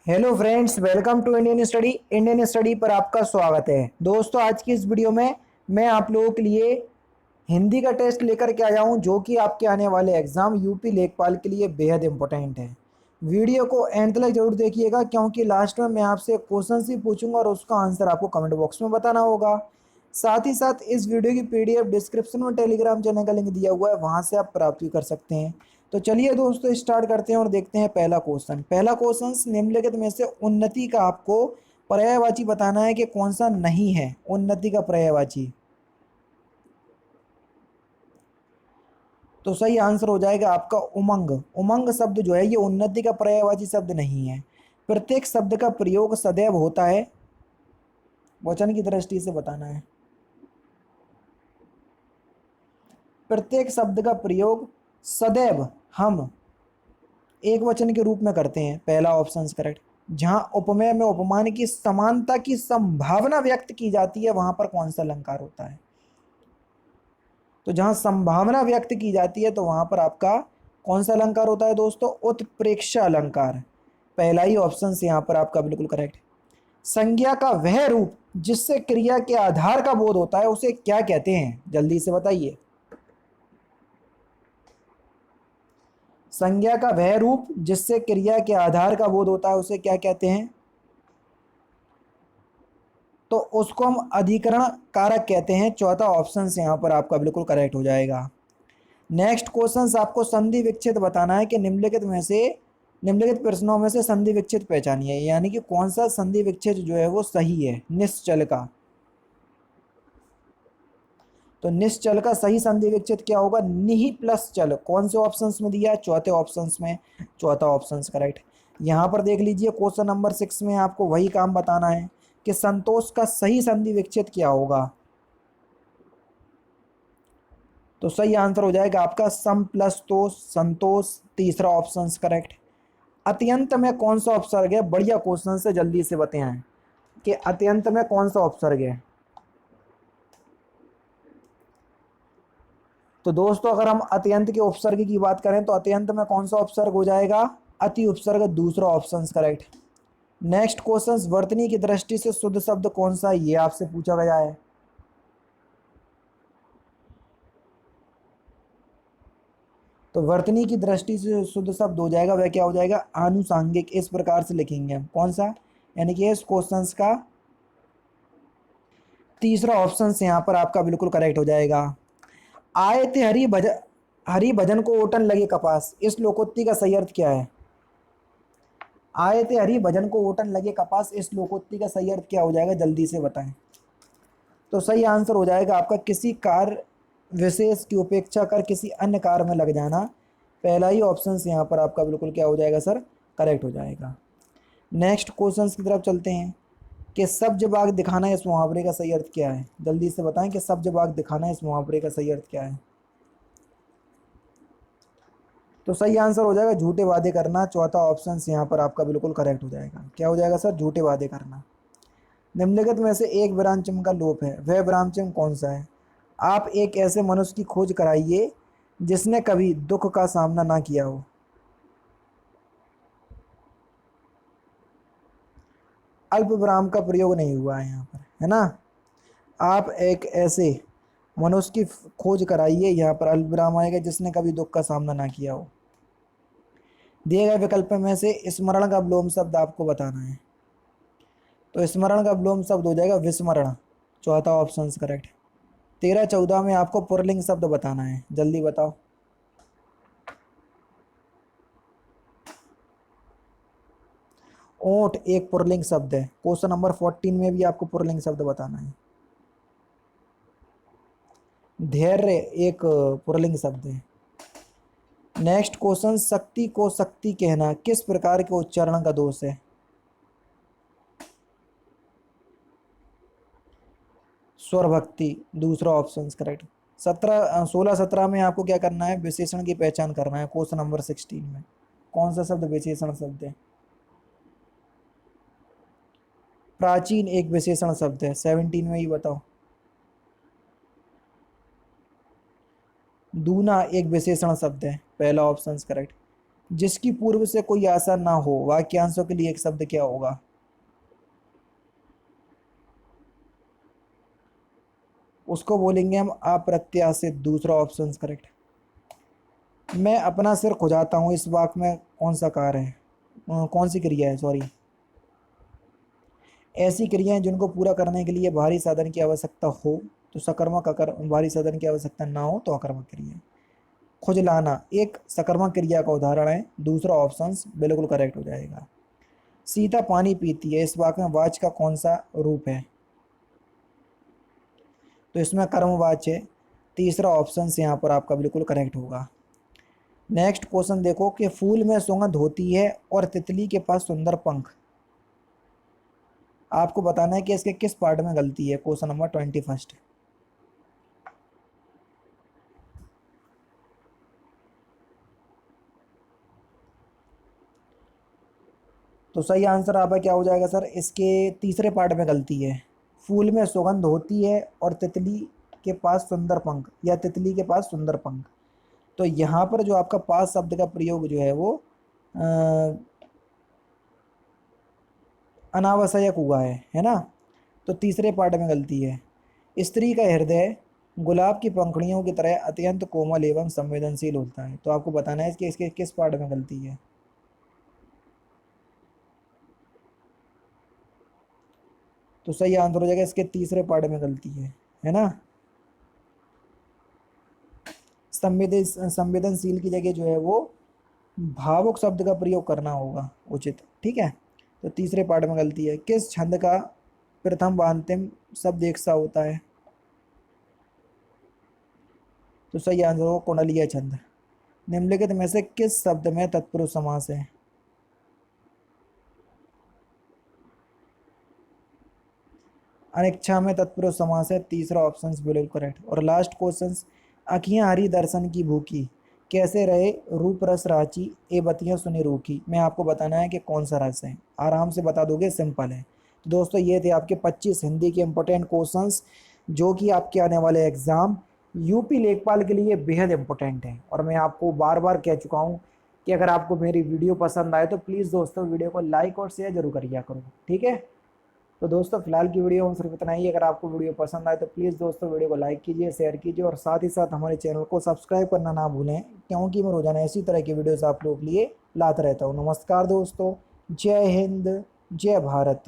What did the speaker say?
Hello friends, welcome to Indian study पर आपका स्वागत है। दोस्तों, आज की इस वीडियो में मैं आप लोगों के लिए हिंदी का टेस्ट लेकर के आया हूं, जो कि आपके आने वाले एग्ज़ाम यूपी लेखपाल के लिए बेहद इंपॉर्टेंट है। वीडियो को एंड तक जरूर देखिएगा, क्योंकि लास्ट में मैं आपसे क्वेश्चन ही पूछूंगा और उसका आंसर आपको कमेंट बॉक्स में बताना होगा। साथ ही साथ इस वीडियो की पीडीएफ डिस्क्रिप्शन में टेलीग्राम चैनल का लिंक दिया हुआ है, वहाँ से आप प्राप्त भी कर सकते हैं। तो चलिए दोस्तों, स्टार्ट करते हैं और देखते हैं पहला क्वेश्चन निम्नलिखित में से उन्नति का आपको पर्यायवाची बताना है कि कौन सा नहीं है उन्नति का पर्यायवाची। तो सही आंसर हो जाएगा आपका उमंग। उमंग शब्द जो है ये उन्नति का पर्यायवाची शब्द नहीं है। प्रत्येक शब्द का प्रयोग सदैव होता है, वचन की दृष्टि से बताना है। प्रत्येक शब्द का प्रयोग सदैव हम एक वचन के रूप में करते हैं, पहला ऑप्शन करेक्ट। जहां उपमेय में उपमान की समानता की संभावना व्यक्त की जाती है, वहां पर कौन सा अलंकार होता है? तो जहां संभावना व्यक्त की जाती है तो वहां पर आपका कौन सा अलंकार होता है दोस्तों? उत्प्रेक्षा अलंकार। पहला ही ऑप्शन से यहां पर आपका बिल्कुल करेक्ट। संज्ञा का वह रूप जिससे क्रिया के आधार का बोध होता है, उसे क्या कहते हैं? जल्दी से बताइए। संज्ञा का वह रूप जिससे क्रिया के आधार का बोध होता है, उसे क्या कहते हैं? तो उसको हम अधिकरण कारक कहते हैं। चौथा ऑप्शन से यहाँ पर आपका बिल्कुल करेक्ट हो जाएगा। नेक्स्ट क्वेश्चन आपको संधि विच्छेद बताना है कि निम्नलिखित प्रश्नों में से संधि विच्छेद पहचानिए, यानी कि कौन सा संधि विच्छेद जो है वो सही है निश्चल का। तो निश्चल का सही संधि विच्छेद क्या होगा? निहि प्लस चल। कौन से ऑप्शंस में दिया है? चौथे ऑप्शंस में। चौथा ऑप्शन करेक्ट। यहाँ पर देख लीजिए, क्वेश्चन नंबर 6 में आपको वही काम बताना है कि संतोष का सही संधि विच्छेद क्या होगा। तो सही आंसर हो जाएगा आपका सम प्लस तो संतोष। तीसरा ऑप्शन करेक्ट। अत्यंत में कौन सा उपसर्ग है? बढ़िया क्वेश्चन से जल्दी से बताएं कि अत्यंत में कौन सा उपसर्ग है। तो दोस्तों, अगर हम अत्यंत के उपसर्ग की बात करें तो अत्यंत में कौन सा उपसर्ग हो जाएगा? अति उपसर्ग। दूसरा ऑप्शन करेक्ट। नेक्स्ट क्वेश्चन, वर्तनी की दृष्टि से शुद्ध शब्द कौन सा है? ये आपसे पूछा गया है। तो वर्तनी की दृष्टि से शुद्ध शब्द हो जाएगा, वह क्या हो जाएगा? आनुषांगिक। इस प्रकार से लिखेंगे हम। कौन सा? यानी कि इस क्वेश्चन का तीसरा ऑप्शन से यहाँ पर आपका बिल्कुल करेक्ट हो जाएगा। आए थे हरि भजन को ओटन लगे कपास, इस लोकोक्ति का सही अर्थ क्या है? आए थे हरि भजन को ओटन लगे कपास, इस लोकोक्ति का सही अर्थ क्या हो जाएगा? जल्दी से बताएं। तो सही आंसर हो जाएगा आपका किसी कार्य विशेष की उपेक्षा कर किसी अन्य कार्य में लग जाना। पहला ही ऑप्शन से यहाँ पर आपका बिल्कुल क्या हो जाएगा सर? करेक्ट हो जाएगा। नेक्स्ट क्वेश्चन की तरफ चलते हैं कि सब्ज बाग दिखाना इस मुहावरे का सही अर्थ क्या है? जल्दी से बताएं कि सब्ज बाग दिखाना इस मुहावरे का सही अर्थ क्या है? तो सही आंसर हो जाएगा झूठे वादे करना। चौथा ऑप्शन यहाँ पर आपका बिल्कुल करेक्ट हो जाएगा। क्या हो जाएगा सर? झूठे वादे करना। निम्नलिखित में से एक विराम चिन्ह का लोप है, वह विराम चिन्ह कौन सा है? आप एक ऐसे मनुष्य की खोज कराइए जिसने कभी दुख का सामना ना किया हो। अल्प विराम का प्रयोग नहीं हुआ है यहाँ पर, है ना। आप एक ऐसे मनुष्य की खोज कराइए, यहाँ पर अल्प विराम आएगा, जिसने कभी दुख का सामना ना किया हो। दिए गए विकल्प में से स्मरण का विलोम शब्द आपको बताना है। तो स्मरण का विलोम शब्द हो जाएगा विस्मरण। चौथा ऑप्शन करेक्ट। 13-14 में आपको पुल्लिंग शब्द बताना है, जल्दी बताओ। ओंठ एक पुल्लिंग शब्द है। क्वेश्चन नंबर 14 में भी आपको पुल्लिंग शब्द बताना है। धैर्य एक पुल्लिंग शब्द है। नेक्स्ट क्वेश्चन, शक्ति को शक्ति कहना किस प्रकार के उच्चारण का दोष है? स्वर भक्ति। दूसरा ऑप्शन करेक्ट। 16-17 में आपको क्या करना है? विशेषण की पहचान करना है। क्वेश्चन नंबर 16 में कौन सा शब्द विशेषण शब्द है? प्राचीन एक विशेषण शब्द है। 17 में ही बताओ। दूना एक विशेषण शब्द है। पहला ऑप्शन करेक्ट। जिसकी पूर्व से कोई आशा ना हो, वाक्यांशों के लिए एक शब्द क्या होगा? उसको बोलेंगे हम अप्रत्याशित। दूसरा ऑप्शन करेक्ट। मैं अपना सिर खुजाता हूँ, इस वाक्य में कौन सा कार्य है, कौन सी क्रिया है, सॉरी। ऐसी क्रियाएं जिनको पूरा करने के लिए भारी साधन की आवश्यकता हो तो सकर्मक, अकर भारी साधन की आवश्यकता ना हो तो अकर्मक क्रिया। खुजलाना एक सकर्मक क्रिया का उदाहरण है। दूसरा ऑप्शन बिल्कुल करेक्ट हो जाएगा। सीता पानी पीती है, इस वाक्य में वाच का कौन सा रूप है? तो इसमें कर्मवाच्य है। तीसरा ऑप्शन यहाँ पर आपका बिल्कुल करेक्ट होगा। नेक्स्ट क्वेश्चन देखो कि फूल में सुगंध होती है और तितली के पास सुंदर पंख। आपको बताना है कि इसके किस पार्ट में गलती है। Question number 21। तो सही आंसर आपका क्या हो जाएगा सर? इसके तीसरे पार्ट में गलती है। फूल में सुगंध होती है और तितली के पास सुंदर पंख, या तितली के पास सुंदर पंख। तो यहाँ पर जो आपका पास शब्द का प्रयोग जो है वो अनावश्यक हुआ है ना। तो तीसरे पार्ट में गलती है। स्त्री का हृदय गुलाब की पंखुड़ियों की तरह अत्यंत कोमल एवं संवेदनशील होता है। तो आपको बताना है कि इसके किस पार्ट में गलती है। तो सही आंसर हो जाएगा इसके तीसरे पार्ट में गलती है ना। संवेदनशील की जगह जो है वो भावुक शब्द का प्रयोग करना होगा उचित, ठीक है। तो तीसरे पार्ट में गलती है। किस छंद का प्रथम व अंतिम शब्द एक सा होता है? तो सही आंसर होगा कुंडलीय छंद। निम्नलिखित में से किस शब्द में तत्पुरुष समास है? अनिच्छा में तत्पुरुष समास है। तीसरा ऑप्शन बिल्कुल करेक्ट। और लास्ट क्वेश्चन, अखियां हरी दर्शन की भूखी, कैसे रहे रूप रस राची, ए बतियां सुनी रूखी। मैं आपको बताना है कि कौन सा रस है, आराम से बता दोगे, सिंपल है। तो दोस्तों ये थे आपके 25 हिंदी के इंपॉर्टेंट क्वेश्चंस जो कि आपके आने वाले एग्जाम यूपी लेखपाल के लिए बेहद इंपॉर्टेंट है। और मैं आपको बार बार कह चुका हूँ कि अगर आपको मेरी वीडियो पसंद आए तो प्लीज़ दोस्तों वीडियो को लाइक और शेयर जरूर करिए करो, ठीक है। तो दोस्तों फिलहाल की वीडियो में सिर्फ इतना ही। अगर आपको वीडियो पसंद आए तो प्लीज़ दोस्तों वीडियो को लाइक कीजिए, शेयर कीजिए और साथ ही साथ हमारे चैनल को सब्सक्राइब करना ना भूलें, क्योंकि मैं रोजाना इसी तरह की वीडियोस आप लोगों के लिए लाता रहता हूँ। नमस्कार दोस्तों, जय हिंद, जय भारत।